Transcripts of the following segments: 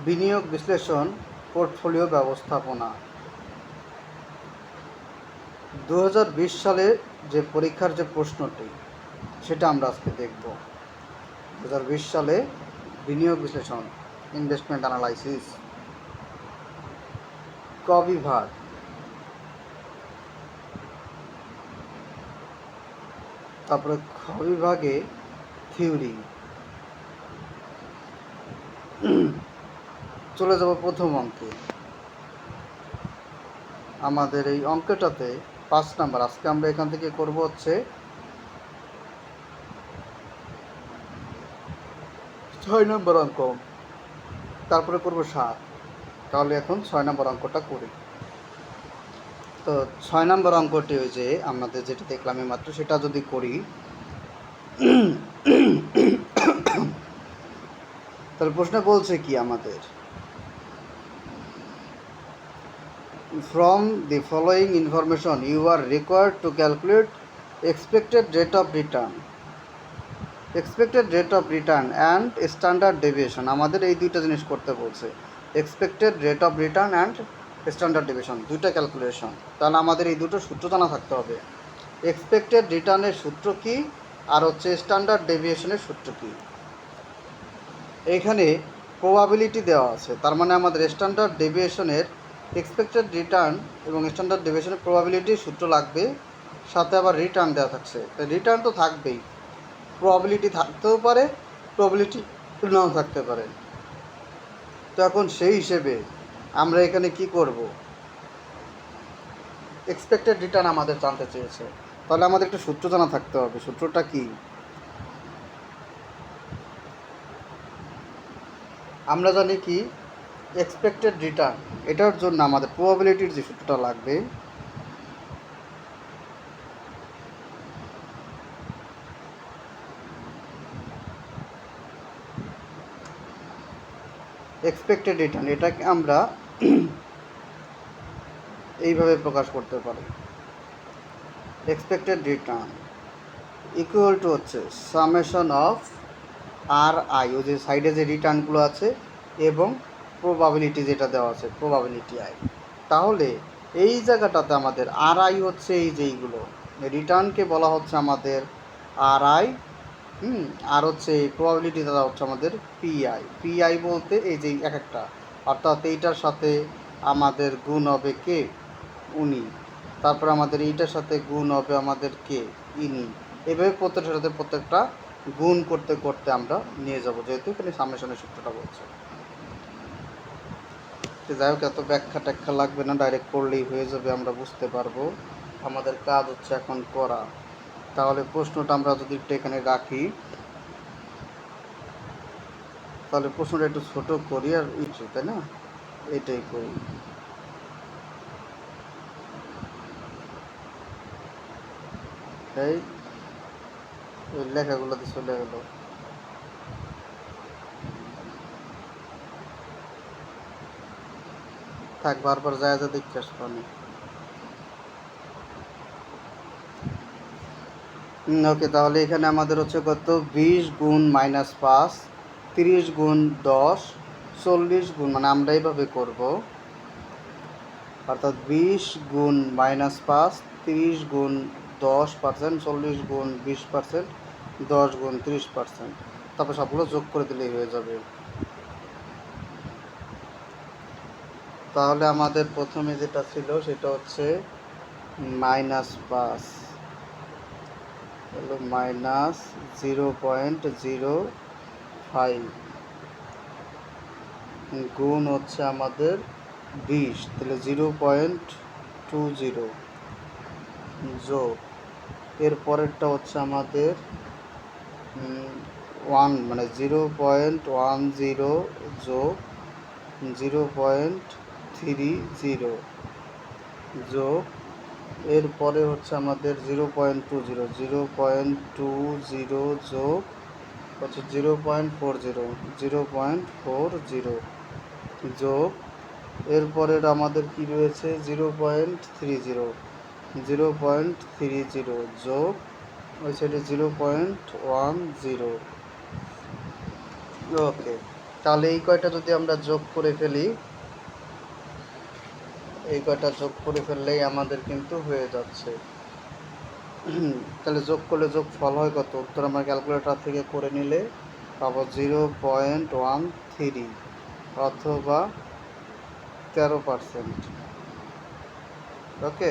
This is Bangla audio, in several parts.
বিনিয়োগ বিশ্লেষণ, পোর্টফোলিও ব্যবস্থাপনা। 2020 সালে যে পরীক্ষার যে প্রশ্নটি সেটা আমরা আজকে দেখব। 2020 সালে বিনিয়োগ বিশ্লেষণ, ইনভেস্টমেন্ট অ্যানালাইসিস, ক বিভাগ। তারপরে খ বিভাগে থিওরি। চলে যাব প্রথম অঙ্কে। আমাদের এই অঙ্কটাতে 5 নাম্বার। আজকে আমরা এখান থেকে করব হচ্ছে 6 নম্বর অঙ্ক, তারপরে করব 7। তাহলে এখন 6 নম্বর অঙ্কটা করি। তো 6 নম্বর অঙ্কটি ওই যে আমাদের যেটা দেখলাম মাত্র সেটা যদি করি, তাহলে প্রশ্ন বলছে কি আমাদের, from the following information you are required to calculate expected rate of return and standard deviation। আমাদের এই দুইটা জিনিস করতে বলছে, expected rate of return and standard deviation, দুইটা ক্যালকুলেশন। তাহলে আমাদের এই দুটো সূত্র জানা থাকতে হবে। এক্সপেক্টেড রিটার্নের সূত্র কি আর হচ্ছে স্ট্যান্ডার্ড ডেভিয়েশনের সূত্র কি। এইখানে প্রবাবিলিটি দেওয়া আছে, তার মানে আমাদের স্ট্যান্ডার্ড ডেভিয়েশনের এক্সপেক্টেড রিটার্ন এবং স্ট্যান্ডার্ড ডেভিয়েশনের প্রবাবিলিটির সূত্র লাগবে, সাথে আবার রিটার্ন দেওয়া থাকছে। রিটার্ন তো থাকবেই, প্রবাবিলিটি থাকতেও পারে, প্রবাবিলিটি নাও থাকতে পারে। তো এখন সেই হিসেবে আমরা এখানে কি করব, এক্সপেক্টেড রিটার্ন আমাদের জানতে চেয়েছে, তাহলে আমাদের একটা সূত্র জানা থাকতে হবে। সূত্রটা কি, আমরা জানি কি এক্সপেক্টেড রিটার্ন, এটার জন্য আমাদের প্রবাবিলিটির যে সূত্রটা লাগবে, এক্সপেক্টেড রিটার্ন, এটাকে আমরা এইভাবে প্রকাশ করতে পারি, এক্সপেক্টেড রিটার্ন ইকুয়াল টু হচ্ছে সামেশন অফ আর আই, ওই যে সাইডে যে রিটার্নগুলো আছে এবং প্রবাবিলিটি যেটা দেওয়া আছে প্রবাবিলিটি আই। তাহলে এই জায়গাটাতে আমাদের আর আই হচ্ছে এই যেইগুলো রিটার্নকে বলা হচ্ছে আমাদের আর আই, আর হচ্ছে এই প্রবাবিলিটি দেওয়া হচ্ছে আমাদের পিআই। পিআই বলতে এই যে এক একটা, অর্থাৎ এইটার সাথে আমাদের গুণ হবে কে, উনি, তারপর আমাদের এইটার সাথে গুণ হবে আমাদের কে, ইনি। এভাবে প্রত্যেকটার সাথে প্রত্যেকটা গুণ করতে করতে আমরা নিয়ে যাব, যেহেতু এখানে সামেশনের সূত্রটা বলছে। যাই হোক, এত ব্যাখ্যা ট্যাখ্যা লাগবে না, ডাইরেক্ট করলেই হয়ে যাবে, আমরা বুঝতে পারবো। আমাদের কাজ হচ্ছে এখন করা। তাহলে প্রশ্নটা আমরা যদি একটু এখানে রাখি, তাহলে প্রশ্নটা একটু ছোট করি আর ইচ্ছু, তাই না, এটাই করি। এই ওই লেখাগুলোতে চলে গেল। থাক, বারবার যায় যা দেখতে আসবানি। ওকে, তাহলে এখানে আমাদের হচ্ছে কত, 20 গুণ -5, 30 গুণ 10, 40 গুণ, মানে আমরা এইভাবে করব, অর্থাৎ 20 গুণ -5, 30 গুণ 10%, 40 গুণ 20%, 10 গুণ 30%, তারপর সবগুলো যোগ করে দিলেই হয়ে যাবে। তাহলে আমাদের প্রথমে যেটা ছিল সেটা হচ্ছে -5 হলো -0.05 গুণ হচ্ছে আমাদের 20, তাহলে 0.20 যোগ, এর পরেরটা হচ্ছে আমাদের 1 মানে 0.10 যোগ 0.30 যোগ, এরপরে হচ্ছে আমাদের 0.20 যোগ হচ্ছে 0.40 যোগ, এরপরের আমাদের কি রয়েছে 0.30 যোগ ওই সাইডে 0.10। ওকে, তাহলে এই কয়টা যদি আমরা যোগ করে ফেলি, এই কয়টা যোগ করে ফেললেই আমাদের কিন্তু হয়ে যাচ্ছে। তাহলে যোগ করলে যোগ ফল হয় কত? উত্তর আমরা ক্যালকুলেটর থেকে করে নিলে পাবো 0.13 অথবা 13%। ওকে,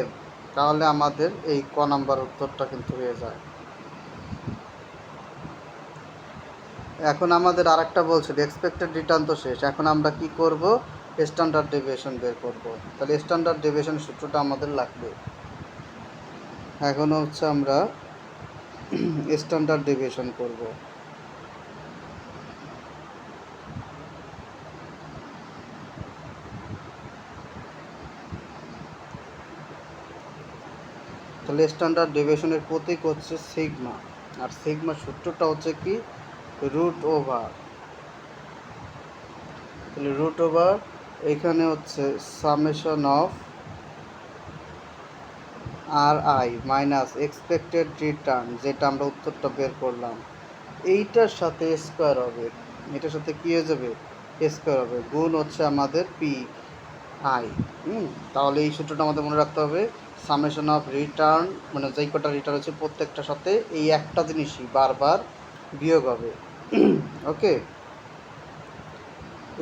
তাহলে আমাদের এই ক নাম্বার উত্তরটা কিন্তু হয়ে যায়। এখন আমাদের আরেকটা বলছিল এক্সপেক্টেড রিটার্ন তো শেষ, এখন আমরা কি করব? স্ট্যান্ডার্ড ডেভিয়েশন বের করব। তাহলে স্ট্যান্ডার্ড ডেভিয়েশন সূত্রটা আমাদের লাগবে। এখন হচ্ছে আমরা স্ট্যান্ডার্ড ডেভিয়েশন করব। তাহলে স্ট্যান্ডার্ড ডেভিয়েশনের প্রতীক হচ্ছে সিগমা, আর সিগমা সূত্রটা হচ্ছে কি? Root over. তাহলে রুট ওভার এখানে হচ্ছে summation of R I minus expected return, যেটা আমরা উত্তরটা বের করলাম, এইটার সাথে স্কোয়ার হবে। এটার সাথে কী হয়ে যাবে? স্কোয়ার হবে, গুণ হচ্ছে আমাদের পি আই। তাহলে এই সূত্রটা আমাদের মনে রাখতে হবে। সামেশন অফ রিটার্ন মানে যেই কটা রিটার্ন হচ্ছে প্রত্যেকটার সাথে এই একটা জিনিসই বারবার বিয়োগ হবে। ওকে,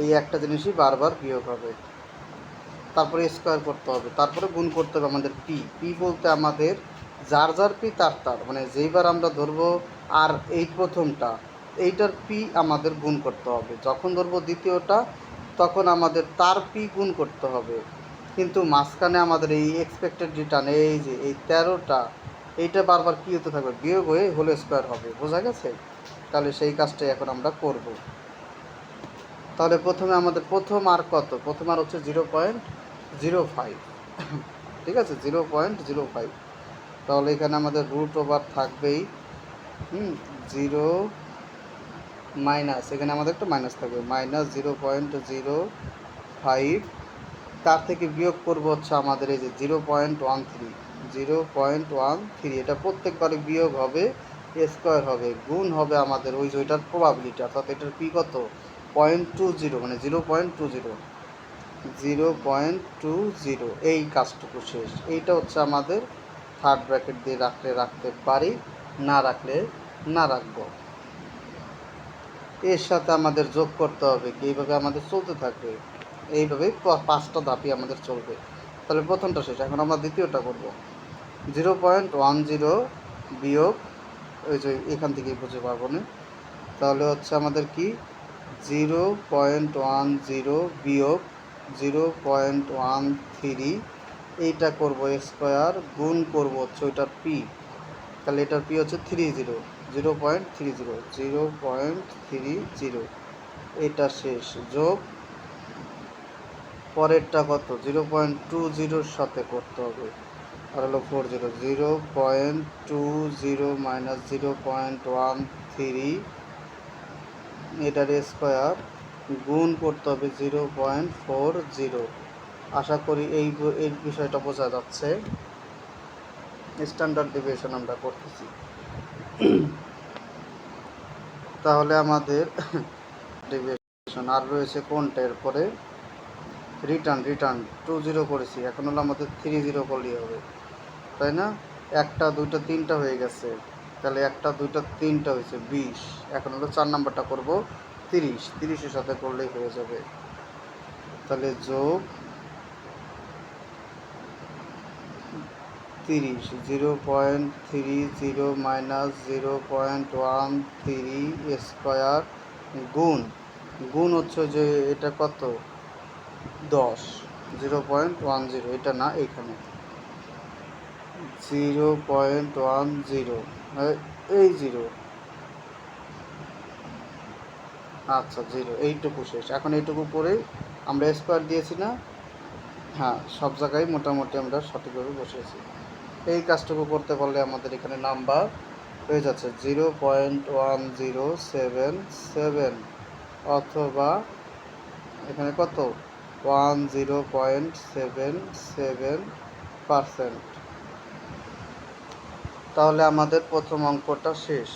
এই একটা জিনিসই বারবার বিয়োগ হবে, তারপরে স্কোয়ার করতে হবে, তারপরে গুণ করতে হবে আমাদের পি। পি বলতে আমাদের যার যার পি তার তার, মানে যেইবার আমরা ধরবো আর এই প্রথমটা, এইটার পি আমাদের গুণ করতে হবে। যখন ধরবো দ্বিতীয়টা, তখন আমাদের তার পি গুণ করতে হবে। কিন্তু মাঝখানে আমাদের এই এক্সপেক্টেড রিটার্ন, এই যে এই 13টা, এইটা বারবার কী হতে থাকবে? বিয়োগ হয়ে হোল স্কোয়ার হবে। বোঝা গেছে? তাহলে সেই কাজটাই এখন আমরা করব। তাহলে প্রথমে আমাদের প্রথম আর কত? প্রথম আর হচ্ছে 0.05। ঠিক আছে, 0.05। তাহলে এখানে আমাদের রুট ওভার থাকবেই 0 মাইনাস, এখানে আমাদের একটা মাইনাস থাকবে, মাইনাস 0.05। তার থেকে বিয়োগ করব হচ্ছে আমাদের এই যে 0.13, 0.13। এটা প্রত্যেকবারে বিয়োগ হবে, স্কোয়ার হবে, গুণ হবে আমাদের ওই যে ওইটার প্রবাবিলিটি, অর্থাৎ এটার পি কত? 0.20, মানে 0.20, 0.20। এই কাজটুকু শেষ। এইটা হচ্ছে আমাদের থার্ড ব্র্যাকেট দিয়ে রাখতে পারি, না রাখলে না রাখবো। এর সাথে আমাদের যোগ করতে হবে কি? এইভাবে আমাদের চলতে থাকবে, এইভাবে 5টা ধাপই আমাদের চলবে। তাহলে প্রথমটা শেষ, এখন আমরা দ্বিতীয়টা করব। 0.10 বিয়োগ, ওই যে এখান থেকেই বুঝে পারবো না। তাহলে হচ্ছে আমাদের কি? 0.10 বিয়োগ 0.13, এইটা করবো স্কোয়ার, গুণ করবো হচ্ছে ওইটার পি। তাহলে এটার পি হচ্ছে 30, 0.30, 0.30। এটা শেষ, যোগ পরেরটা কত? 0.20 সাথে করতে হবে, আর হলো 40, 0.20 মাইনাস 0.13, এটার স্কোয়ার, গুণ করতে হবে 0.40। আশা করি এই বিষয়টা বোঝা যাচ্ছে। স্ট্যান্ডার্ড ডেভিয়েশন আমরা করতেছি। তাহলে আমাদের ডেভিয়েশন আর রয়েছে কোনটা? এরপরে রিটার্ন 20 করেছি, এখন হলো আমাদের 30 করলেই হবে, তাই না? 1টা 2টা 3টা হয়ে গেছে, তাহলে 1টা 2টা 3টা হয়েছে 20। এখন হলো 4 নাম্বারটা করবো 30, 30-এর সাথে করলেই হয়ে যাবে। তাহলে যোগ 30, 0.30 মাইনাস 0.13 স্কোয়ার, গুণ হচ্ছে যে এটা কত? 10, 0.10, এটা না, এইখানে 0.10, এই 0, আচ্ছা 0, এইটুকু শেষ। এখন এইটুকু করে আমরা স্কোয়ার দিয়েছি না? হ্যাঁ, সব জায়গায় মোটামুটি আমরা সঠিকভাবে বসেছি। এই কাজটুকু করতে পারলে আমাদের এখানে নাম্বার হয়ে যাচ্ছে 0.1077, অথবা এখানে কত? 10.77%। তাহলে আমাদের প্রথম অঙ্কটা শেষ।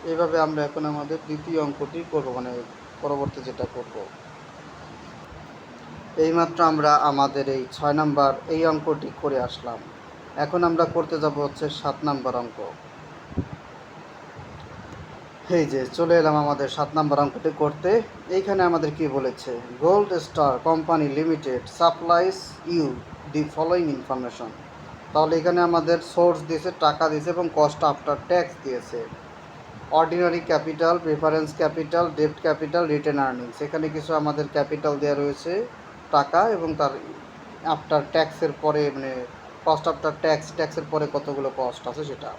এইভাবে আমরা এখন আমাদের দ্বিতীয় অঙ্কটি করব, মানে পরবর্তী যেটা করব, এইমাত্র আমরা আমাদের এই 6 নাম্বার এই অঙ্কটি করে আসলাম। এখন আমরা করতে যাব হচ্ছে 7 নাম্বার অঙ্ক। এই যে চলে এলাম আমাদের 7 নাম্বার অঙ্কটি করতে। এইখানে আমাদের কি বলেছে, Gold Star company limited supplies you the following information. তাহলে এখানে আমাদের সোর্স দিয়েছে, টাকা দিয়েছে এবং কস্ট আফটার ট্যাক্স দিয়েছে। অর্ডিনারি ক্যাপিটাল, প্রেফারেন্স ক্যাপিটাল, ডেপ্ট ক্যাপিটাল, রিটেন আর্নিংস। এখানে কিছু আমাদের ক্যাপিটাল দেওয়া রয়েছে টাকা, এবং তার আফটার ট্যাক্সের পরে মানে কস্ট আফটার ট্যাক্সের পরে কতগুলো কস্ট আছে সেটা।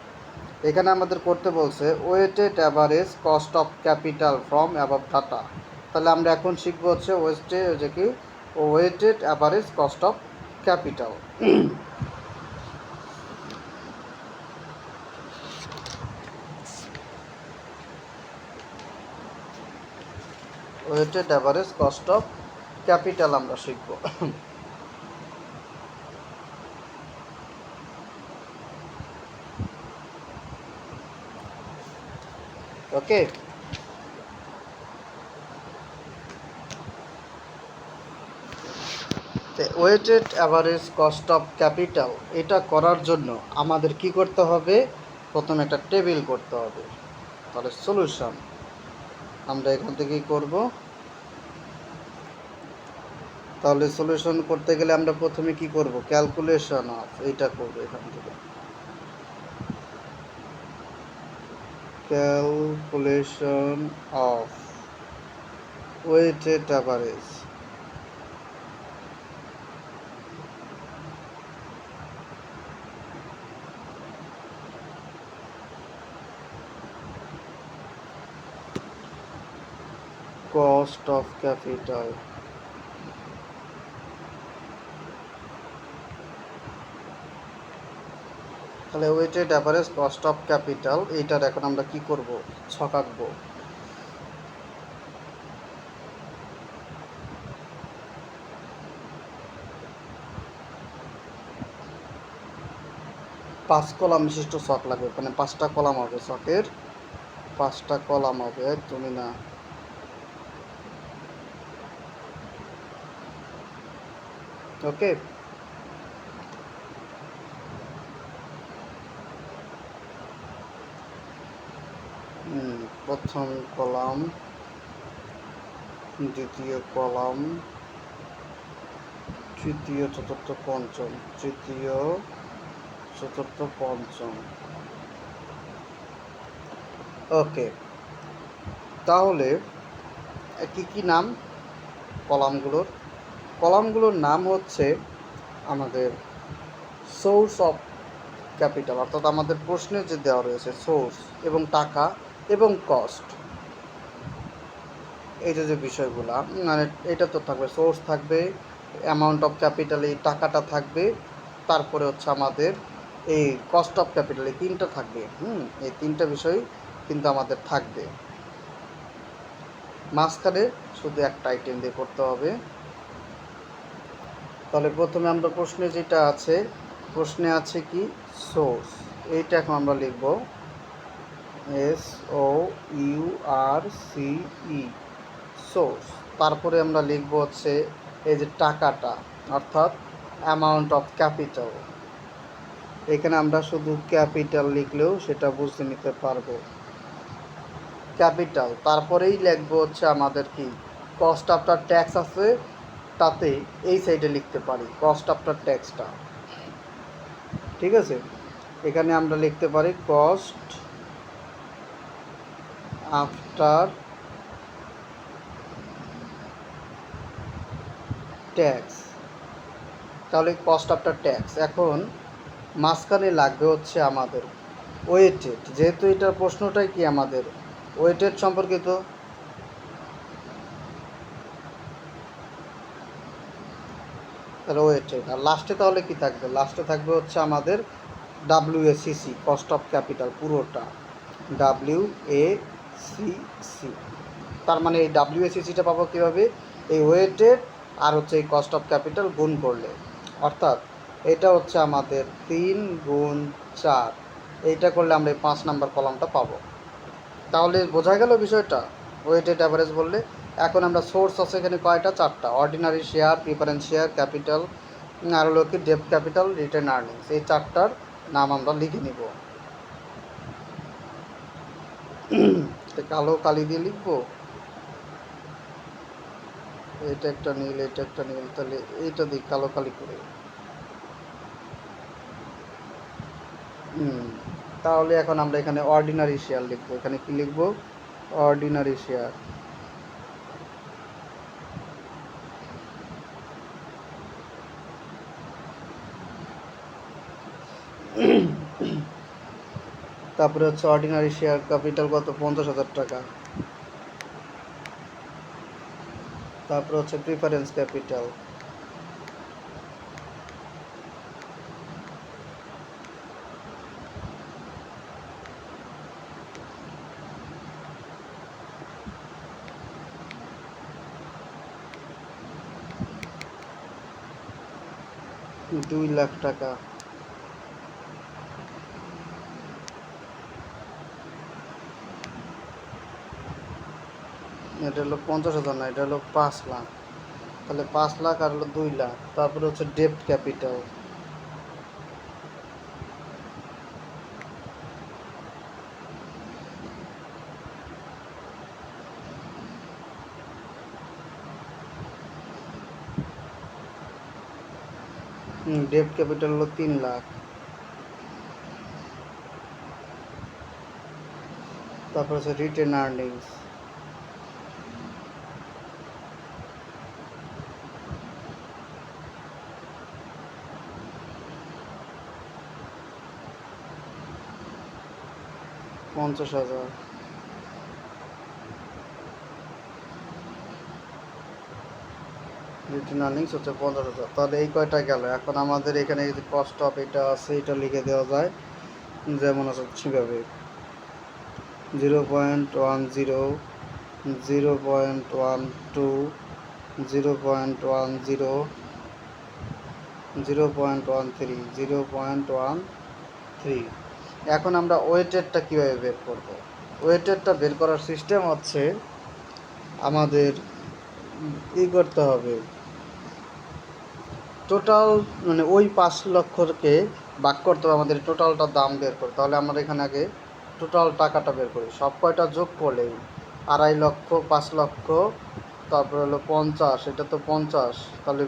এখানে আমাদের করতে বলছে weighted average cost of capital from above data. তাহলে আমরা এখন শিখবো হচ্ছে weighted average cost of capital. Weighted average cost of capital আমরা শিখব। Okay, weighted average cost of capital এটা করার জন্য আমাদের কি করতে হবে, প্রথমে একটা টেবিল করতে হবে। তাহলে সলিউশন আমরা এখান থেকেই করব। তাহলে সলিউশন করতে গেলে আমরা প্রথমে কি করব, ক্যালকুলেশন অফ এইটা করব। এখান থেকে calculation of weighted average cost of capital. তাহলে weighted average cost of capital এইটার এখন আমরা কি করব, ছক আঁকবো। পাঁচ কলাম বিশিষ্ট ছক লাগবে, মানে 5টা কলাম হবে, ছকের 5টা কলাম হবে, একদমই না। ওকে, প্রথম কলাম, দ্বিতীয় কলাম, তৃতীয়, চতুর্থ, পঞ্চম, তৃতীয়, চতুর্থ, পঞ্চম। ওকে, তাহলে কি কি নাম কলামগুলোর নাম হচ্ছে আমাদের সোর্স অফ ক্যাপিটাল, অর্থাৎ আমাদের প্রশ্নে যে দেওয়া রয়েছে সোর্স এবং টাকা এবং কস্ট, এই যে বিষয়গুলো, মানে এটা তো থাকবে, সোর্স থাকবে, অ্যামাউন্ট অফ ক্যাপিটাল এই টাকাটা থাকবে, তারপরে হচ্ছে আমাদের এই কস্ট অফ ক্যাপিটাল এই 3টা থাকবে। এই 3টা বিষয় কিন্তু আমাদের থাকবে। মাঝখানে শুধু একটা আইটেম দিয়ে করতে হবে। তাহলে প্রথমে আমরা প্রশ্নে যেটা আছে, প্রশ্নে আছে কি সোর্স, এইটা এখন আমরা লিখব SOURCE, সোর্স। তারপরে আমরা লিখব হচ্ছে এই যে টাকাটা, অর্থাৎ অ্যামাউন্ট অফ ক্যাপিটাল। এখানে আমরা শুধু ক্যাপিটাল লিখলেও সেটা বুঝতে নিতে পারবো, ক্যাপিটাল। তারপরেই লিখবো হচ্ছে আমাদের কি কস্ট আফটার ট্যাক্স আছে, তাতে এই সাইডে লিখতে পারি কস্ট আফটার ট্যাক্সটা। ঠিক আছে, এখানে আমরা লিখতে পারি কস্ট আফটার ট্যাক্স। তাহলে কস্ট আফটার ট্যাক্স। এখন মাঝখানে লাগবে হচ্ছে আমাদের ওয়েটেড, যেহেতু এটার প্রশ্নটাই কি আমাদের ওয়েটেড সম্পর্কিত, তাহলে ওয়েটেড। আর লাস্টে তাহলে কি থাকবে, লাস্টে থাকবে হচ্ছে আমাদের WACC, কস্ট অফ ক্যাপিটাল, পুরোটা WACC। তার মানে এই WACCটা পাবো কীভাবে, এই ওয়েটেড আর হচ্ছে এই কস্ট অফ ক্যাপিটাল গুণ করলে, অর্থাৎ এটা হচ্ছে আমাদের 3 গুণ 4, এইটা করলে আমরা এই 5 নাম্বার কলামটা পাবো। তাহলে বোঝা গেল বিষয়টা। ওয়েটেড অ্যাভারেজ বললে এখন আমরা সোর্স আছে এখানে কয়টা, 4টা, ordinary share, preference share, capital, আর হলো কি ডেপ ক্যাপিটাল, রিটার্ন আর্নিংস। এই 4টার নাম আমরা লিখে নিব। কালো কালি দিয়ে লিখবো, এটা একটা নীল, এটা একটা নীল, তাহলে এইটা দিই কালো কালি করে। তাহলে এখন আমরা এখানে অর্ডিনারি শেয়ার লিখবো। এখানে কি লিখবো, অর্ডিনারি শেয়ার। তারপরে হচ্ছে অর্ডিনারি শেয়ার ক্যাপিটাল কত, 50,000 টাকা। তারপরে হচ্ছে প্রিফারেন্স ক্যাপিটাল, ৳2,00,000 টাকা। এটা হলো 50,000 না, এটা হলো 5,00,000। তাহলে 5,00,000 আর হলো 2,00,000। তারপরে হচ্ছে ডেপ্ট ক্যাপিটাল, ডেপ্ট ক্যাপিটাল হলো 3,00,000। তারপর হচ্ছে রিটেন আর্নিংস, ৳50,000। রিটেন আর্নিংস হচ্ছে 50,000। তাহলে এই কয়টা গেল। এখন আমাদের এখানে যে কস্ট অফ এটা আছে, এটা লিখে দেওয়া যায় যেমন আছে সেভাবে, 0.10, 0.12, 0.10, 0.13, 0.13। এখন আমরা ওয়েটেডটা কীভাবে বের করব। ওয়েটেডটা বের করার সিস্টেম হচ্ছে আমাদের করতে হবে, টোটাল মানে ওই 5,00,000কে ভাগ করতে হবে আমাদের, টোটালটা দাম বের করতে। তাহলে আমরা এখানে আগে টোটাল টাকাটা বের করি, সব কয়টা যোগ করলেই 2.5 লক্ষ, 5 লক্ষ, তারপরে হলো 50, এটা তো 50, তাহলে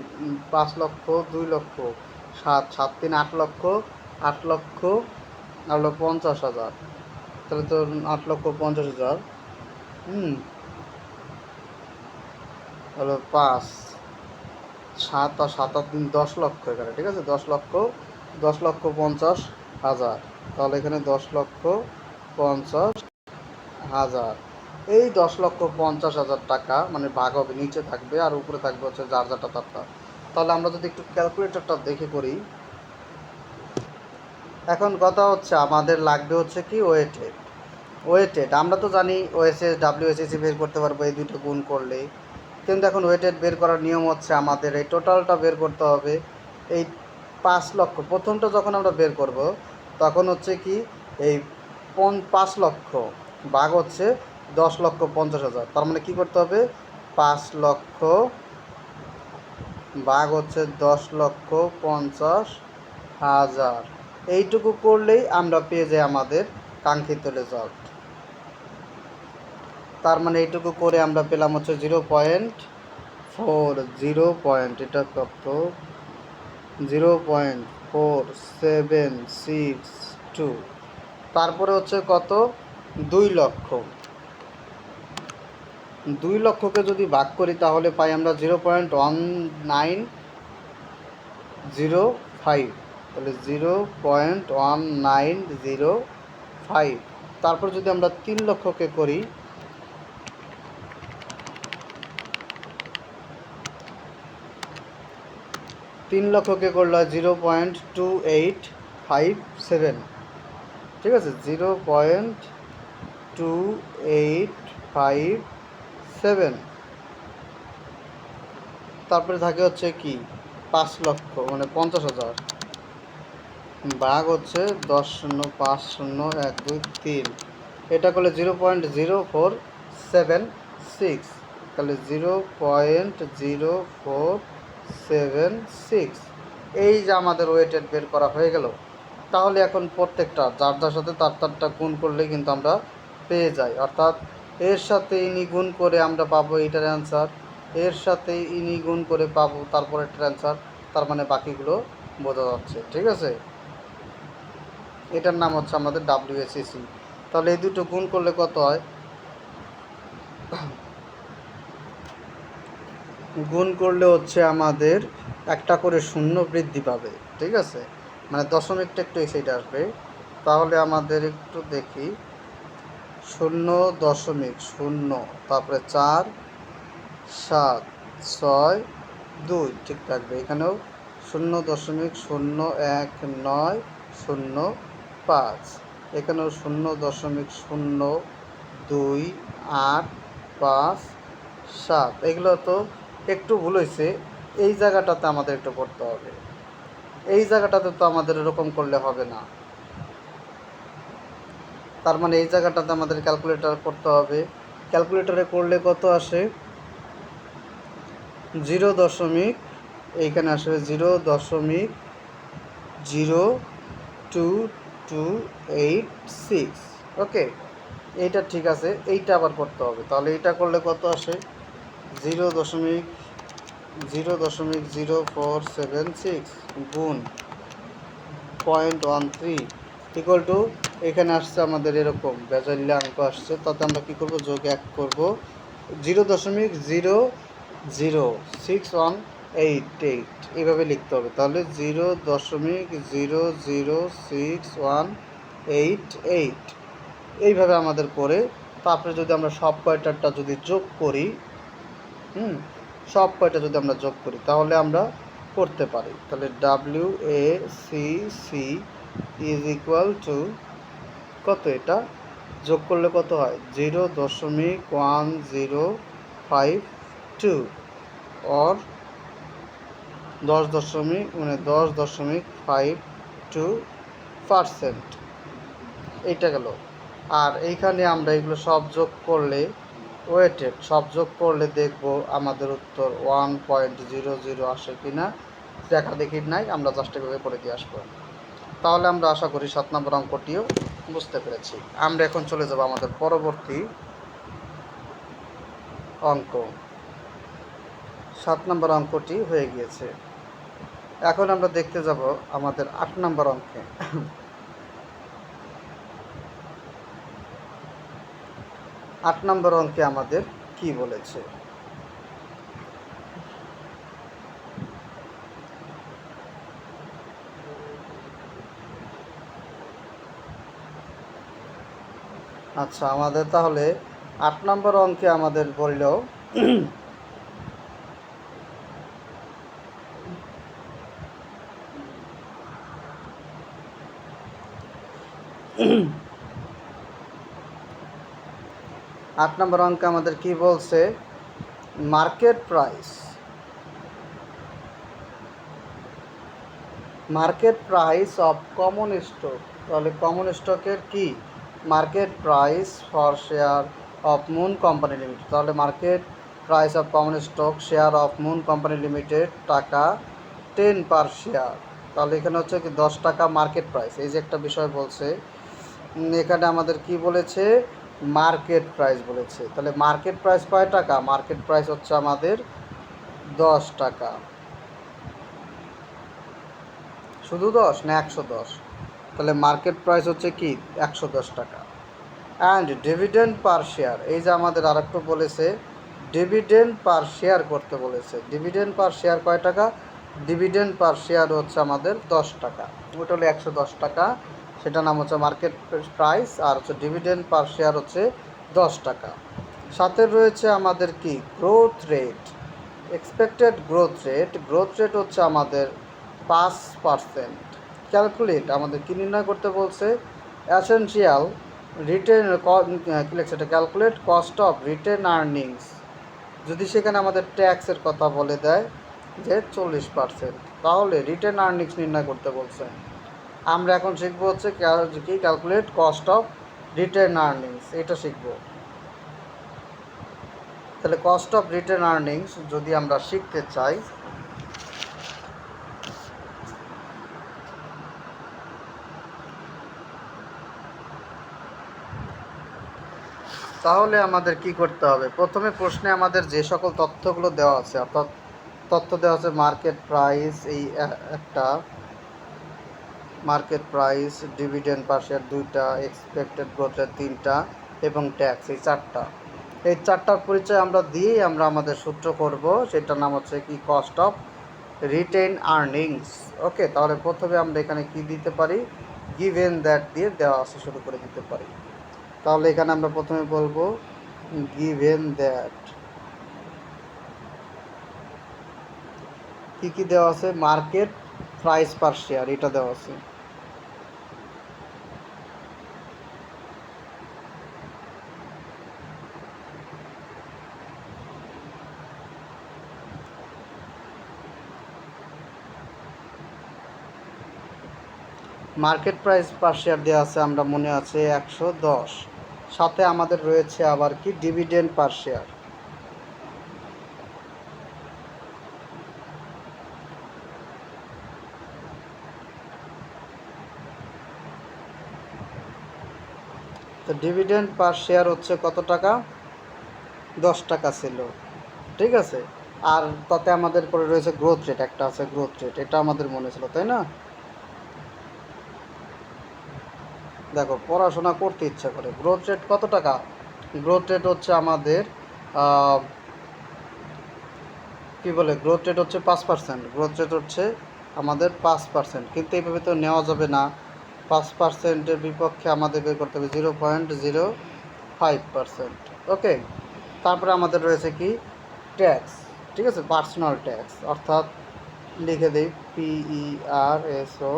5 লক্ষ, 2 লক্ষ, 7, 7 3 8 লক্ষ, 8 লক্ষ আর হলো 50,000। তাহলে তো 8,50,000 হলো 5, 7 আর 7 আর 3 10 লক্ষ এখানে, ঠিক আছে, 10 লক্ষ, 10,50,000। তাহলে এখানে 10,50,000। এই 10,50,000 টাকা মানে ভাগ হবে, নিচে থাকবে আর উপরে থাকবে হচ্ছে যার যারটা তারটা। তাহলে আমরা যদি একটু ক্যালকুলেটরটা দেখে করি, এখন কথা হচ্ছে আমাদের লাগবে হচ্ছে কি ওয়েটেড। ওয়েটেড আমরা তো জানি ওএসএস ডাব্লিউএসএসি বের করতে পারবো এই দুটো গুণ করলেই, কিন্তু এখন ওয়েটেড বের করার নিয়ম হচ্ছে আমাদের এই টোটালটা বের করতে হবে। এই 5 লক্ষ প্রথমটা যখন আমরা বের করব তখন হচ্ছে কি এই 5 লক্ষ ভাগ হচ্ছে 10,50,000। তার মানে কী করতে হবে, 5 লক্ষ ভাগ হচ্ছে 10,50,000। এইটুকু করলেই আমরা পেয়ে যাই আমাদের কাঙ্ক্ষিত রেজাল্ট। তার মানে এইটুকু করে আমরা পেলাম হচ্ছে 0.4, এটা কত, 0.4762। তারপরে হচ্ছে কত, 2 লক্ষ। 2 লক্ষকে যদি ভাগ করি তাহলে পাই আমরা 0.1905। তাহলে 0.1905। তারপর যদি আমরা 3 লক্ষকে করি, 3 লক্ষকে করলে হয় 0.2857, ঠিক আছে, 0.2857। তারপরে থাকে হচ্ছে কি 5 লক্ষ মানে 50,000 ভাগ হচ্ছে 10,50,123। এটা করলে 0.047 6, তাহলে 0.0476, এই যে আমাদের ওয়েটেড বের করা হয়ে গেল। তাহলে এখন প্রত্যেকটা যার যার সাথে তারটা গুণ করলে কিন্তু আমরা পেয়ে যাই, অর্থাৎ এর সাথে ইনি গুণ করে আমরা পাবো এইটার অ্যান্সার, এর সাথে ইনি গুণ করে পাবো তারপর এটার অ্যান্সার, তার মানে বাকিগুলো বোঝা যাচ্ছে। ঠিক আছে, এটার নাম হচ্ছে আমাদের WSEC। তাহলে এই দুটো গুণ করলে কত হয়? গুণ করলে হচ্ছে আমাদের একটা করে শূন্য বৃদ্ধি পাবে। ঠিক আছে, মানে দশমিকটা একটু এই সাইডে আসবে। তাহলে আমাদের একটু দেখি, 0.0, তারপরে 4, 7, 6, 2 ঠিক থাকবে। এখানেও 0.01905, এখানেও 0.02857, এগুলো তো একটু ভুল হয়েছে। এই জায়গাটাতে আমাদের একটু করতে হবে, এই জায়গাটাতে তো আমাদের এরকম করলে হবে না। তার মানে এই জায়গাটাতে আমাদের ক্যালকুলেটর করতে হবে। ক্যালকুলেটরে করলে কত আসে? 0. এইখানে আসবে 0.02286। ওকে, এইটা ঠিক আছে, এইটা আবার করতে হবে। তাহলে এইটা করলে কত আসে? 0.0476 গুণ 0.13 ইকুয়াল টু, এখানে আসছে আমাদের এরকম বেজাল্য অঙ্ক আসছে, তাতে আমরা কী করবো? যোগ 1 করবো। 0.00618 এইভাবে লিখতে হবে। তাহলে 0.00618 এইভাবে আমাদের করে, তারপরে যদি আমরা সব কয়টারটা যদি যোগ করি, সব কয়টা যদি আমরা যোগ করি তাহলে আমরা করতে পারি। তাহলে WACC ইজ ইকুয়াল টু কত? এটা যোগ করলে কত হয়? 0.1052 অর 10.52%। এইটা গেল। আর এইখানে আমরা এগুলো সব যোগ করলে, ওয়েটেড সব যোগ করলে দেখব আমাদের উত্তর 1.00 আসে কি না, দেখা দেখি নাই, আমরা জাস্ট এভাবে করে দিয়ে আসবো। তাহলে আমরা আশা করি 7 নম্বর অঙ্কটিও বুঝতে পেরেছি। আমরা এখন চলে যাব আমাদের পরবর্তী অঙ্ক। 7 নম্বর অঙ্কটি হয়ে গিয়েছে। এখন আমরা দেখতে যাব আমাদের 8 নম্বর অঙ্কে। 8 নম্বর অঙ্কে আমাদের কি বলেছে? আচ্ছা, আমাদের তাহলে 8 নম্বর অঙ্কে আমাদের বলল আট নম্বর অঙ্কে আমাদের কি বলছে? Market price of common stock. তাহলে কমন স্টকের কি? Market price for share of Moon company limited. তাহলে market price of common stock share of Moon company limited টাকা 10 পার শেয়ার। তাহলে এখানে হচ্ছে কি 10 টাকা মার্কেট প্রাইস, এই যে একটা বিষয় বলছে। এখানে আমাদের কি বলেছে? মার্কেট প্রাইস বলেছে। তাহলে মার্কেট প্রাইস কয় টাকা? মার্কেট প্রাইস হচ্ছে আমাদের 10 টাকা। শুধু 10 না 110? তাহলে মার্কেট প্রাইস হচ্ছে কি 110 টাকা। অ্যান্ড ডিভিডেন্ড পার শেয়ার, এই যে আমাদের আরেকটু বলেছে ডিভিডেন্ড পার শেয়ার করতে বলেছে। ডিভিডেন্ড পার শেয়ার কয় টাকা? ডিভিডেন্ড পার শেয়ার হচ্ছে আমাদের 10 টাকা। ওটা হলো 110 টাকা, সেটা নাম হচ্ছে মার্কেট প্রাইস, আর হচ্ছে ডিভিডেন্ড পার শেয়ার হচ্ছে 10 টাকা। সাথে রয়েছে আমাদের কি? Growth rate, expected growth rate হচ্ছে আমাদের 5%। ক্যালকুলেট, আমাদের কি নির্ণয় করতে বলছে? অ্যাসেনশিয়াল রিটেন কি লিখছে এটা? Calculate cost of retained earnings. যদি সেখানে আমাদের ট্যাক্সের কথা বলে দেয় যে 40%, তাহলে রিটেন আর্নিংস নির্ণয় করতে বলছে। আমরা এখন শিখবো হচ্ছে কি? Calculate cost of retained earnings, এটা শিখবো। তাহলে কস্ট অফ রিটেন আর্নিংস যদি আমরা শিখতে চাই, তাহলে আমাদের কি করতে হবে? প্রথমে প্রশ্নে আমাদের যে সকল তথ্যগুলো দেওয়া আছে, অর্থাৎ তথ্য দেওয়া আছে মার্কেট প্রাইস, এই একটা মার্কেট প্রাইস, ডিভিডেন্ড পার শেয়ার 2টা, এক্সপেক্টেড গ্রোথ রেট 3টা এবং ট্যাক্স এই 4টা। এই 4টার পরিচয় আমরা দিয়েই আমরা আমাদের সূত্র করব, সেটার নাম হচ্ছে কি কস্ট অফ রিটেন আর্নিংস। ওকে, তাহলে প্রথমে আমরা এখানে কি দিতে পারি? গিভেন দ্যাট দিয়ে দেওয়া আছে শুরু করে দিতে পারি। তাহলে এখানে আমরা প্রথমে বলবো গিভেন দ্যাট কি কি দেওয়া আছে? মার্কেট প্রাইস পার শেয়ার এটা দেওয়া আছে। মার্কেট প্রাইস পার শেয়ার দেওয়া আছে, আমরা মনে আছে 110। সাথে আমাদের রয়েছে আবার কি ডিভিডেন্ড পার শেয়ার। তো ডিভিডেন্ড পার শেয়ার হচ্ছে কত টাকা? 10 টাকা ছিল, ঠিক আছে। আর তাতে আমাদের পরে রয়েছে গ্রোথ রেট, একটা আছে গ্রোথ রেট, এটা আমাদের মনে ছিল, তাই না? দেখো, পড়াশোনা করতে ইচ্ছা করে। গ্রোথ রেট কত টাকা? গ্রোথ রেট হচ্ছে আমাদের কি বলে, গ্রোথ রেট হচ্ছে 5%। গ্রোথ রেট হচ্ছে আমাদের 5%, কিন্তু এইভাবে তো নেওয়া যাবে না। 5%-এর বিপক্ষে আমাদের বের করতে হবে 0.05%। ওকে, তারপরে আমাদের রয়েছে কি ট্যাক্স, ঠিক আছে, পার্সোনাল ট্যাক্স, অর্থাৎ লিখে দিই PERSO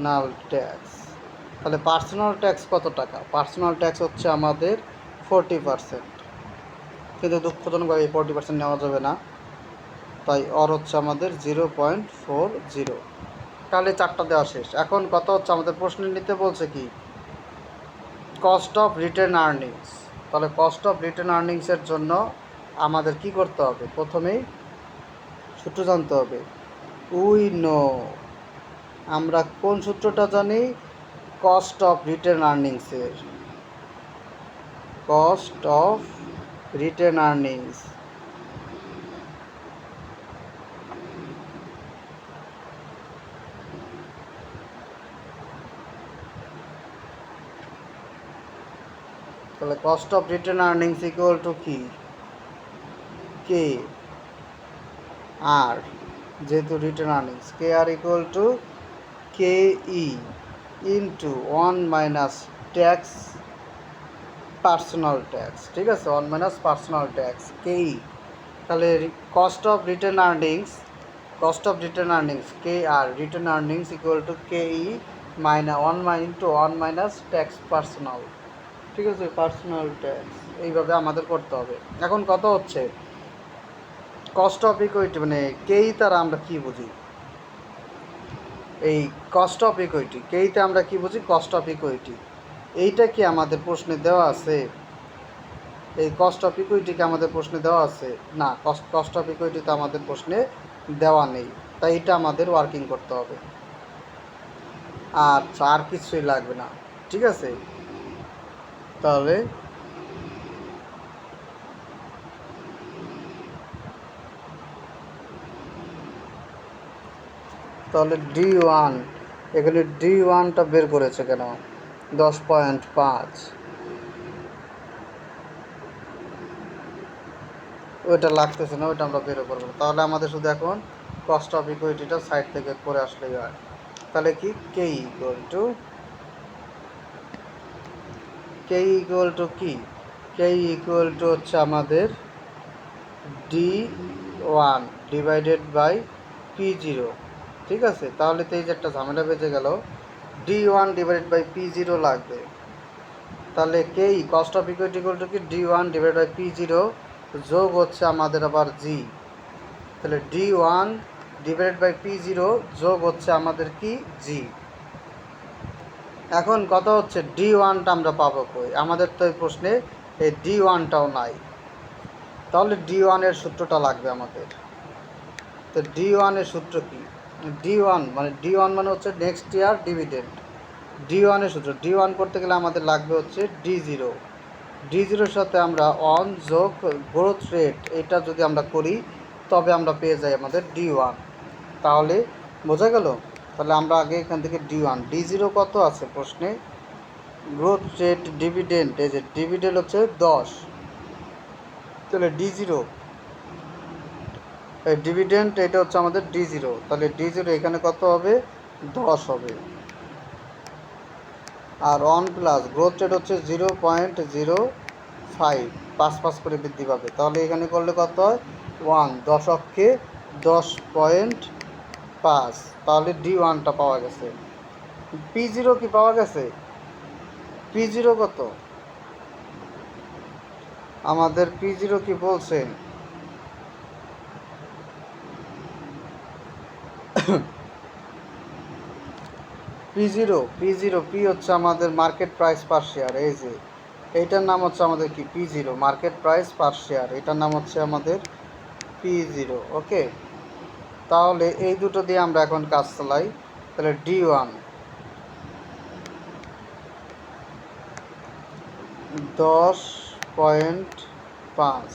নাল ট্যাক্স। তাহলে পার্সোনাল ট্যাক্স কত টাকা? পার্সোনাল ট্যাক্স হচ্ছে আমাদের 40%, কিন্তু দুঃখজনকভাবে এই 40% নেওয়া যাবে না, তাই অর হচ্ছে আমাদের 0.40। তাহলে 4টা দেওয়া শেষ। এখন কত হচ্ছে আমাদের প্রশ্নে নিতে বলছে কি কস্ট অফ রিটেন আর্নিংস। তাহলে কস্ট অফ রিটেন আর্নিংসের জন্য আমাদের কি করতে হবে? প্রথমেই সূত্র জানতে হবে। উই নো, আমরা কোন সূত্রটা জানি? কস্ট অফ রিটেন আর্নিংসের, কস্ট অফ রিটেন আর্নিংস। তাহলে cost of retained earnings equal to কি? কে আর, যেহেতু retained earnings, K R equal to K E into 1 minus tax, personal tax, ঠিক আছে, 1 minus personal tax K E. তাহলে cost of retained earnings, cost of retained earnings K R, retained earnings equal to K E minus 1 into 1 minus tax personal, ঠিক আছে, পার্সোনাল ট্যাক্স। এইভাবে আমাদের করতে হবে। এখন কত হচ্ছে কস্ট অফ ইকুইটি, মানে কেই তারা আমরা কি বুঝি? এই কস্ট অফ ইকুইটি কেইতে আমরা কি বুঝি? Cost of equity. এইটা কি আমাদের প্রশ্নে দেওয়া আছে? এই কস্ট অফ ইকুইটিকে আমাদের প্রশ্নে দেওয়া আছে? না, কস্ট অফ ইকুইটি তো আমাদের প্রশ্নে দেওয়া নেই, তাই এটা আমাদের ওয়ার্কিং করতে হবে। আচ্ছা, আর কিছুই লাগবে না, ঠিক আছে। তাহলে তাহলে D1, এখানে D1টা বের করেছে কেন? 10.5, ওইটা লাগতেছে না, ওইটা আমরা বেরো করবো। তাহলে আমাদের শুধু এখন কস্ট অফ ইকুইটিটা সাইড থেকে করে আসলেই হয়। তাহলে কি কে ইকুয়াল টু কি? কে ইকুয়াল টু হচ্ছে আমাদের D1 ডিভাইডেড বাই P0, ঠিক আছে। তাহলে তো এই যে একটা ঝামেলা বেঁচে গেল, D1 ডিভাইডেড বাই P0 লাগবে। তাহলে K cost of equity equal to কি D1 ডিভাইড বাই P0 যোগ হচ্ছে আমাদের আবার জি। তাহলে D1 ডিভাইডেড বাই P0 যোগ হচ্ছে আমাদের কি জি। এখন কথা হচ্ছে D1টা আমরা পাবো কই? আমাদের তো এই প্রশ্নে এই D1টাও নাই। তাহলে D1-এর সূত্রটা লাগবে আমাদের। তো D1-এর সূত্র কি? D1 মানে হচ্ছে নেক্সট ইয়ার ডিভিডেন্ড। D1-এর সূত্র, D1 করতে গেলে আমাদের লাগবে হচ্ছে D0। D0-র সাথে আমরা 1 যোগ গ্রোথ রেট, এটা যদি আমরা করি তবে আমরা পেয়ে যাই আমাদের D1। তাহলে বোঝা গেল? তাহলে আমরা আগে এখান থেকে D0 কত আছে প্রশ্নে? গ্রোথ রেট ডিভিডেন্ড, এই যে ডিভিডেন্ড হচ্ছে 10, তাহলে D0 এই ডিভিডেন্ড এটা হচ্ছে আমাদের D0, তাহলে D0 এখানে কত হবে? 10 হবে। আর 1 প্লাস গ্রোথ রেট হচ্ছে 0.05, 5 করে বৃদ্ধি পাবে, তাহলে এখানে করলে কত হয়? 1, 10 অক্ষে 10.5, তাহলে D1টা পাওয়া গেছে। P0 কি পাওয়া গেছে? P0 কত? আমাদের P0 কি বলছে? P হচ্ছে আমাদের মার্কেট প্রাইস পার শেয়ার। এই যে এইটার নাম হচ্ছে আমাদের কি? P0, market price per share, এটার নাম হচ্ছে আমাদের P0। ওকে, তাহলে এই দুটো দিয়ে আমরা এখন কাজ চালাই। তাহলে D1 10.5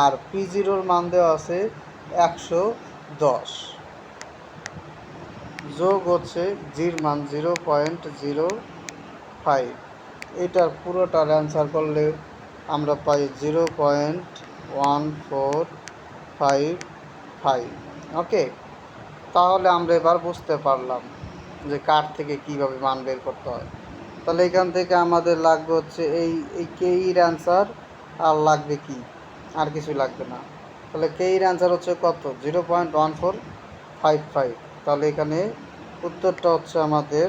আর P0-র মান দেওয়া আছে 110, যোগ হচ্ছে জির মান 0.05, এটার পুরোটার অ্যান্সার করলে আমরা পাই 0.1455। ওকে, তাহলে আমরা এবার বুঝতে পারলাম যে কার থেকে কীভাবে মান বের করতে হয়। তাহলে এখান থেকে আমাদের লাগবে হচ্ছে এই কেইর অ্যান্সার, আর লাগবে কি? আর কিছু লাগবে না। তাহলে কেইর অ্যান্সার হচ্ছে কত? 0.1455। তাহলে এখানে উত্তরটা হচ্ছে আমাদের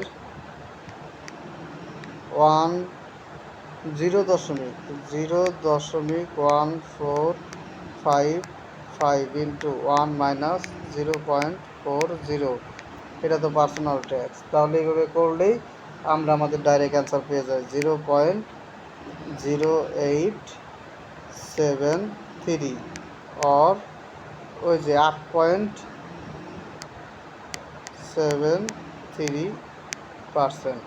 0.1455 ইন্টু 1 মাইনাস 0.40, এটা তো পার্সোনাল ট্যাক্স। তাহলে এইভাবে করলেই আমরা আমাদের ডাইরেক্ট অ্যান্সার পেয়ে যাই 0.0873, অর ওই যে 8.73%।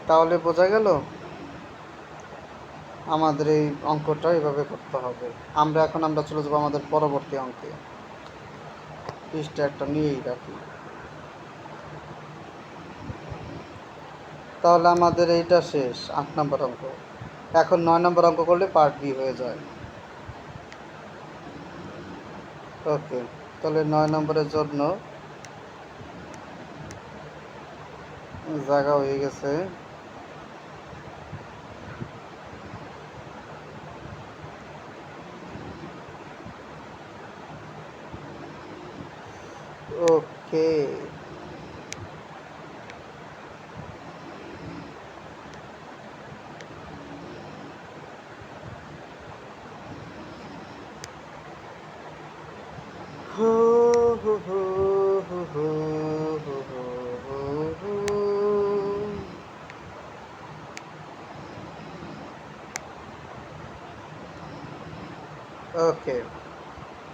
তাহলে বোঝা গেল আমাদের এই অঙ্কটা এভাবে করতে হবে। আমরা চলে যাবো আমাদের পরবর্তী অঙ্কে। পৃষ্ঠা একটা নিয়েই রাখি। তাহলে আমাদের এইটা শেষ, 8 নম্বর অঙ্ক। এখন 9 নম্বর অঙ্ক করলে পার্ট বি হয়ে যায়। ওকে, তাহলে 9 নম্বরের জন্য জায়গা হয়ে গেছে। ওকে, ওকে,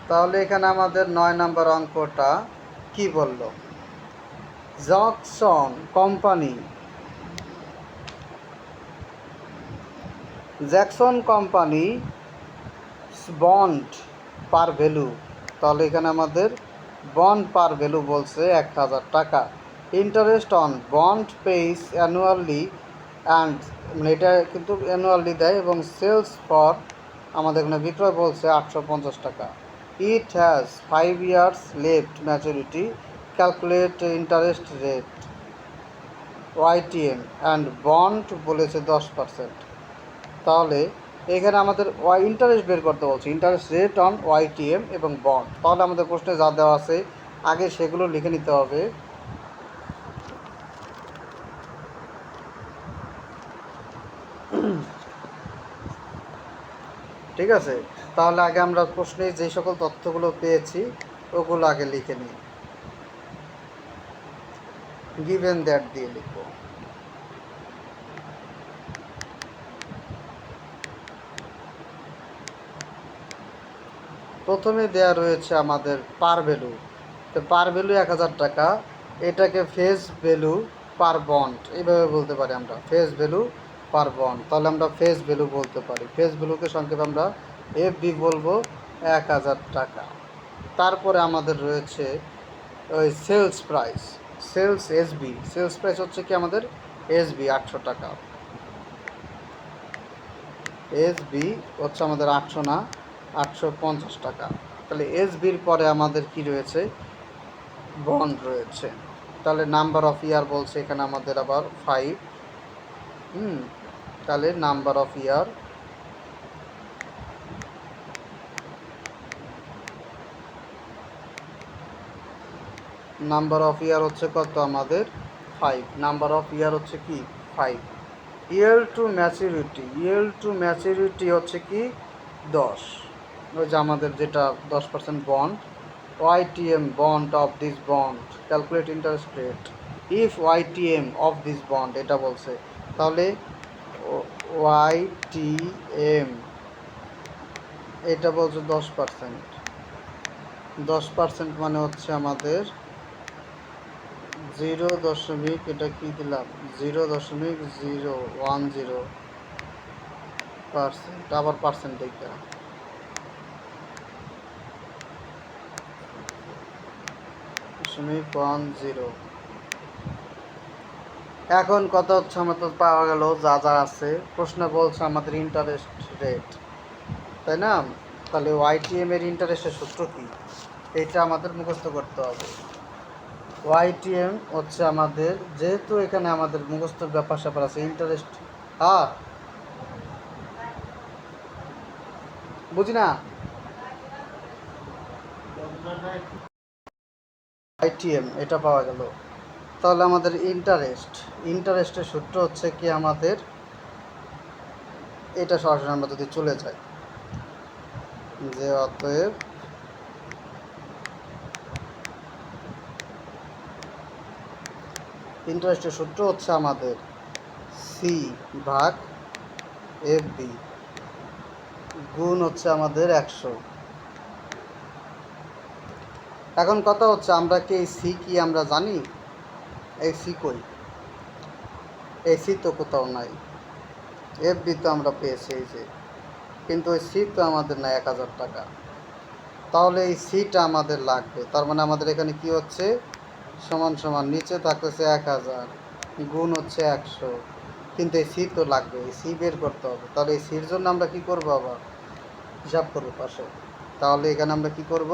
তাহলে এখানে আমাদের 9 নম্বর অঙ্কটা কি বলল? Jackson company bond par value, তাহলে এখানে আমাদের বন্ড পার ভ্যালু বলছে 1000 টাকা। Interest on bond pace annually and, মানে এটা কিন্তু অ্যানুয়ালি দেয়, এবং সেলস ফর আমাদের এখানে বিক্রয় বলছে 850 টাকা। It has 5 years left maturity, calculate interest rate YTM and bond বলেছে 10%। তাহলে এখানে আমাদের ইন্টারেস্ট বের করতে বলছে, ইন্টারেস্ট রেট অন YTM এবং বন্ড। তাহলে আমাদের প্রশ্নে যা দেওয়া আছে আগে সেগুলো লিখে নিতে হবে। ঠিক আছে, তাহলে আগে আমরা প্রশ্নে যে সকল তথ্যগুলো পেয়েছি ওগুলো আগে লিখে নিই। গিভেন দ্যাট দিয়ে লিখব। প্রথমে দেয়া রয়েছে আমাদের পার ভ্যালু, তো পার ভ্যালু 1000 টাকা, এটাকে ফেস ভ্যালু পার বন্ড এইভাবে বলতে পারি আমরা, ফেস ভ্যালু পার বন্ড। তাহলে আমরা ফেস ভ্যালু বলতে পারি, ফেস ভ্যালুকে সংক্ষেপে আমরা FB বলবো 1000 টাকা। তারপরে আমাদের রয়েছে ওই সেলস প্রাইস, সেলস প্রাইস হচ্ছে কি আমাদের SB 800 টাকা, SB হচ্ছে আমাদের 800 না 850 টাকা। তাহলে SBর পরে আমাদের কি রয়েছে, বন্ড রয়েছে। তাহলে নাম্বার অফ ইয়ার বলছে এখানে আমাদের আবার 5। তাহলে নাম্বার অফ ইয়ার হচ্ছে কত আমাদের 5, নাম্বার অফ ইয়ার হচ্ছে কি 5। ইয়েল টু ম্যাচুরিটি হচ্ছে কি 10, ওই যে আমাদের যেটা 10% bond. YTM bond of this bond, calculate interest rate if YTM of this bond এটা বলছে। তাহলে YTM এটা বলছে 10%, মানে হচ্ছে আমাদের 0. এটা কি দিলাম 0.010%, আবার পার্সেন্ট দেখতে 0.10। এখন কথা হচ্ছে আমাদের পাওয়া গেল যা যা আছে, প্রশ্নে বলছে আমাদের ইন্টারেস্ট রেট, তাই না? তাহলে YTM এর ইন্টারেস্টের সূত্র কি, এটা আমাদের মুখস্থ করতে হবে। YTM হচ্ছে আমাদের, যেহেতু এখানে আমাদের মুখস্থ ব্যাপার স্যাপার আছে, ইন্টারেস্ট বুঝি না, YTM এটা পাওয়া গেল। তাহলে আমাদের ইন্টারেস্টের সূত্র হচ্ছে কি আমাদের, এটা সরাসরি আমরা যদি চলে যাই, যে অতএব ইন্টারেস্টের সূত্র হচ্ছে আমাদের C/FB গুণ হচ্ছে আমাদের 100। এখন কথা হচ্ছে আমরা কি এই সি কি আমরা জানি, এই সি কই, এই সি তো কোথাও নাই, FB তো আমরা পেয়েছি এই যে, কিন্তু ওই সি তো আমাদের নাই 1000 টাকা। তাহলে এই সিটা আমাদের লাগবে, তার মানে আমাদের এখানে কি হচ্ছে, সমান সমান নিচে থাকতেছে 1000 গুণ হচ্ছে 100, কিন্তু এই সি তো লাগবে, এই সি বের করতে হবে। তাহলে এই সির জন্য আমরা কি করব, আবার হিসাব করবো পাশে। তাহলে এখানে আমরা কি করব,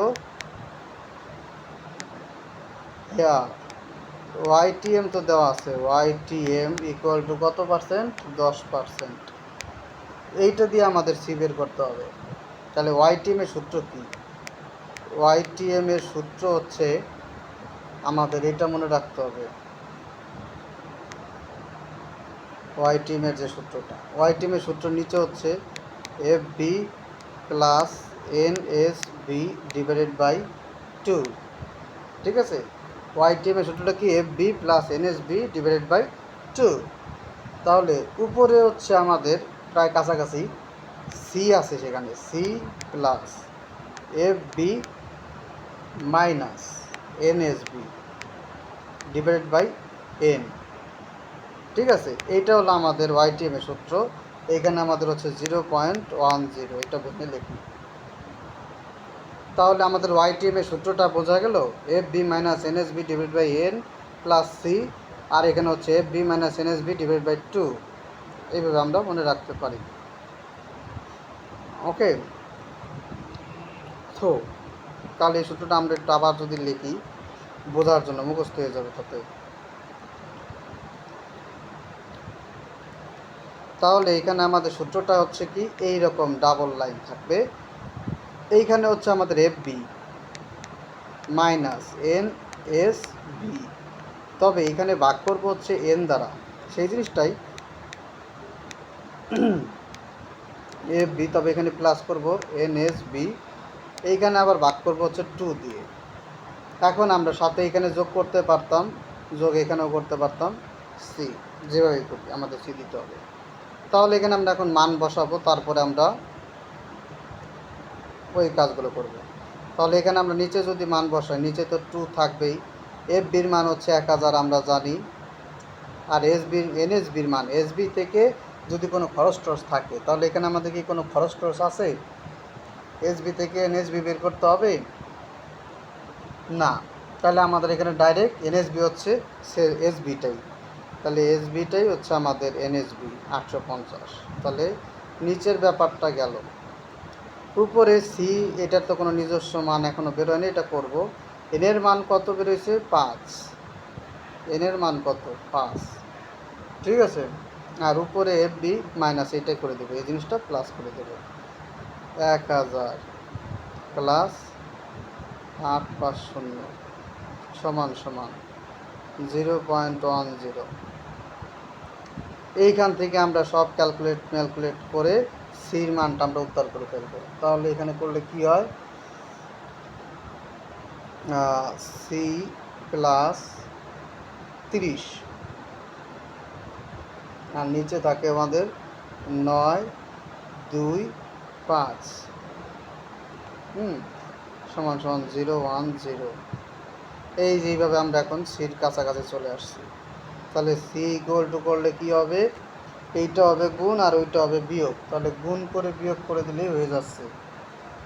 YTM তো দেওয়া আছে, YTM ইকুয়াল টু কত পার্সেন্ট, 10%, এইটা দিয়ে আমাদের সি বের করতে হবে। তাহলে YTM এর সূত্র কি, YTM এর সূত্র হচ্ছে আমাদের এটা মনে রাখতে হবে, YTM এর যে সূত্রটা, YTM এর সূত্র নিচে হচ্ছে FB plus NSB divided by 2, ঠিক আছে? YTM এর সূত্রটা কি, FB plus NSB divided by 2। তাহলে উপরে হচ্ছে আমাদের প্রায় কাছাকাছি সি আছে, সেখানে C plus FB minus NSB divided by N, ঠিক আছে? এইটা হলো আমাদের YTM এর সূত্র। এখানে আমাদের হচ্ছে 0.10, এটা বলে লিখি। তাহলে আমাদের YTM এর সূত্রটা বোঝা গেল, FB minus NSB divide by N plus C, আর এখানে হচ্ছে FB minus NSB divide by 2, এইভাবে আমরা মনে রাখতে পারি। ওকে, তো তাহলে এই সূত্রটা আমরা একটু আবার যদি লিখি বোঝার জন্য, মুখস্থ হয়ে যাবে তাতে। তাহলে এখানে আমাদের সূত্রটা হচ্ছে কি, এই রকম ডাবল লাইন থাকবে, এইখানে হচ্ছে আমাদের FB মাইনাস NSB, তবে এখানে ভাগ করব হচ্ছে N দ্বারা, সেই জিনিসটাই FB, তবে এখানে প্লাস করব NSB, এইখানে আবার ভাগ করব হচ্ছে 2 দিয়ে। এখন আমরা সাথে এখানে যোগ করতে পারতাম, যোগ এখানেও করতে পারতাম, সি যেভাবে করি আমাদের সি দিতে হবে। তাহলে এখানে আমরা এখন মান বসাবো, তারপরে আমরা ওই কাজগুলো করব। তাহলে এখানে আমরা নিচে যদি মান বসাই, নিচে তো 2 থাকবেই। এফবির মান হচ্ছে 1000 আমরা জানি। আর এনএসবির মান, এসবি থেকে যদি কোনো খরচ টরচ থাকে তাহলে এখানে আমাদের কি কোনো খরচ টরচ আছে? এসবি থেকে এনএসবি বের করতে হবে না। তাহলে আমাদের এখানে ডাইরেক্ট এনএসবি হচ্ছে সে এসবিটাই, তাহলে এসবিটাই হচ্ছে আমাদের এনএসবি 850। তাহলে নিচের ব্যাপারটা গেল। উপরে সি, এটার তো কোনো নিজস্ব মান এখনও বেরোয়নি, এটা করব। এনের মান কত বেরোয়েছে? 5। এনের মান কত? 5, ঠিক আছে। আর উপরে এফ বি মাইনাস এটাই করে দেবো, এই জিনিসটা প্লাস করে দেবো। 1000 প্লাস 850 সমান সমান 0.10। এইখান থেকে আমরা সব ক্যালকুলেট করে সির মানটা আমরা উদ্ধার করে ফেলবো। তাহলে এখানে করলে কি হয়? সি প্লাস 30, আর নিচে থাকে আমাদের 9, 2, 5 সমান সমান 010। এই যেভাবে আমরা এখন সির কাছাকাছি চলে আসছি। তাহলে সি ইকুয়াল টু করলে কি হবে? এইটা হবে গুণ আর ওইটা হবে বিয়োগ। তাহলে গুণ করে বিয়োগ করে দিলেই হয়ে যাচ্ছে।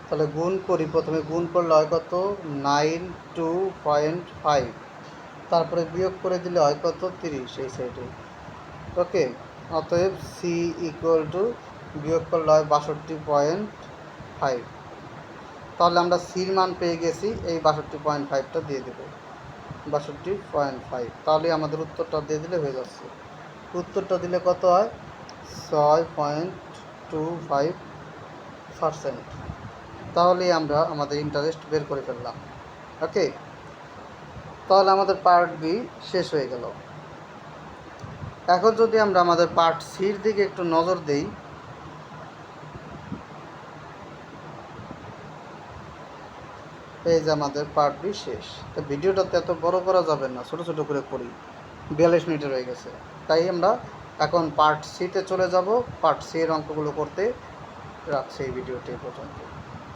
তাহলে গুণ করি, প্রথমে গুণ করলে হয় কত? 92.5, তারপরে বিয়োগ করে দিলে হয় কত? 30 এই সাইডে। ওকে, অতএব সি ইকুয়াল টু বিয়োগ করলে হয় 62.5। তাহলে আমরা সির মান পেয়ে গেছি, এই 62.5টা দিয়ে দেবো, 62.5। তাহলে আমাদের উত্তরটা দিয়ে দিলে হয়ে যাচ্ছে। উত্তরটা দিলে কত হয়? 6.25%। তাহলেই আমরা আমাদের ইন্টারেস্ট বের করে ফেললাম। ওকে, তাহলে আমাদের পার্ট বি শেষ হয়ে গেল। এখন যদি আমরা আমাদের পার্ট সির দিকে একটু নজর দেই, এই যে আমাদের পার্ট বি শেষ। তো ভিডিওটাতে এত বড় করা যাবে না, ছোটো ছোটো করে করি, 42 মিনিটের হয়ে গেছে। তাই আমরা এখন পার্ট সিতে চলে যাব। পার্ট সি এর অঙ্কগুলো করতে রাখছি এই ভিডিওটি পর্যন্ত।